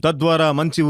తద్వారా మంచి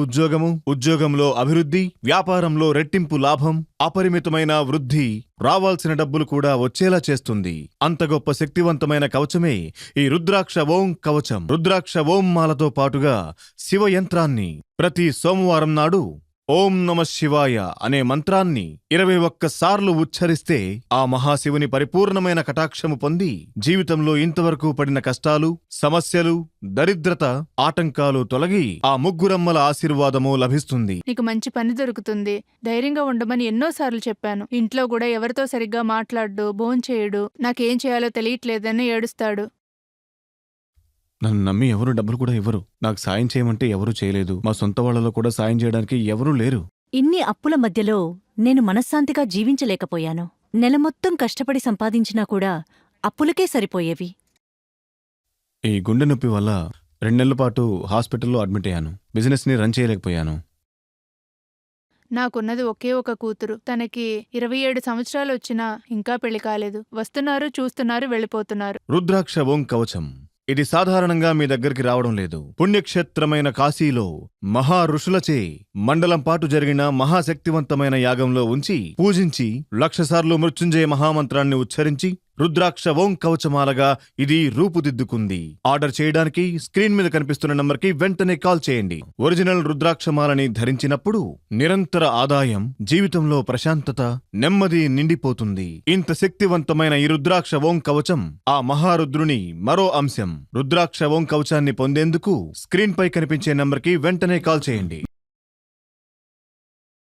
ఉద్యోగంలో అభివృద్ధి, వ్యాపారంలో రెట్టింపు లాభం, అపరిమితమైన వృద్ధి, రావాల్సిన డబ్బులు కూడా వచ్చేలా చేస్తుంది. అంత గొప్ప శక్తివంతమైన కవచమే ఈ రుద్రాక్ష ఓం కవచం. రుద్రాక్ష ఓం మాలతో పాటుగా శివ యంత్రాన్ని ప్రతి సోమవారం నాడు ఓం నమ శివాయ అనే మంత్రాన్ని 21 సార్లు ఉచ్చరిస్తే ఆ మహాశివుని పరిపూర్ణమైన కటాక్షము పొంది జీవితంలో ఇంతవరకు పడిన కష్టాలు, సమస్యలు, దరిద్రత, ఆటంకాలు తొలగి ఆ ముగ్గురమ్మల ఆశీర్వాదము లభిస్తుంది. నీకు మంచి పని దొరుకుతుంది. ధైర్యంగా ఉండమని ఎన్నోసార్లు చెప్పాను. ఇంట్లో కూడా ఎవరితో సరిగ్గా మాట్లాడు, భోంచేయడు, నాకేం చేయాలో తెలియట్లేదని ఏడుస్తాడు. నన్ను నమ్మి ఎవరు డబ్బులు కూడా ఇవ్వరు. నాకు సాయం చేయమంటే ఎవరూ చేయలేదు. మా సొంత వాళ్లలో కూడా సాయం చేయడానికి ఎవరూ లేరు. ఇన్ని అప్పుల మధ్యలో నేను మనశ్శాంతిగా జీవించలేకపోయాను. నెల మొత్తం కష్టపడి సంపాదించినా కూడా అప్పులకే సరిపోయేవి. ఈ గుండె నొప్పి వల్ల 2 నెలల పాటు హాస్పిటల్లో అడ్మిట్ అయ్యాను. బిజినెస్ని రన్ చేయలేకపోయాను. నాకున్నది ఒకే ఒక కూతురు. తనకి 27 సంవత్సరాలు వచ్చినా ఇంకా పెళ్లి కాలేదు. వస్తున్నారు, చూస్తున్నారు, వెళ్ళిపోతున్నారు. రుద్రాక్ష ఓం కవచం ఇది సాధారణంగా మీ దగ్గరికి రావడం లేదు. పుణ్యక్షేత్రమైన కాశీలో మహా ఋషులచే మండలం పాటు జరిగిన మహాశక్తివంతమైన యాగంలో ఉంచి పూజించి 1,00,000 సార్లు మృత్యుంజయ మహామంత్రాన్ని ఉచ్చరించి రుద్రాక్ష ఓం కవచమాలగా ఇది రూపుదిద్దుకుంది. ఆర్డర్ చేయడానికి స్క్రీన్ మీద కనిపిస్తున్న నంబర్కి వెంటనే కాల్ చేయండి. ఒరిజినల్ రుద్రాక్షమాలని ధరించినప్పుడు నిరంతర ఆదాయం, జీవితంలో ప్రశాంతత, నెమ్మది నిండిపోతుంది. ఇంత శక్తివంతమైన ఈ రుద్రాక్ష ఓం కవచం ఆ మహారుద్రుని మరో అంశం. రుద్రాక్ష ఓం కవచాన్ని పొందేందుకు స్క్రీన్ పై కనిపించే నంబర్కి వెంటనే కాల్ చేయండి.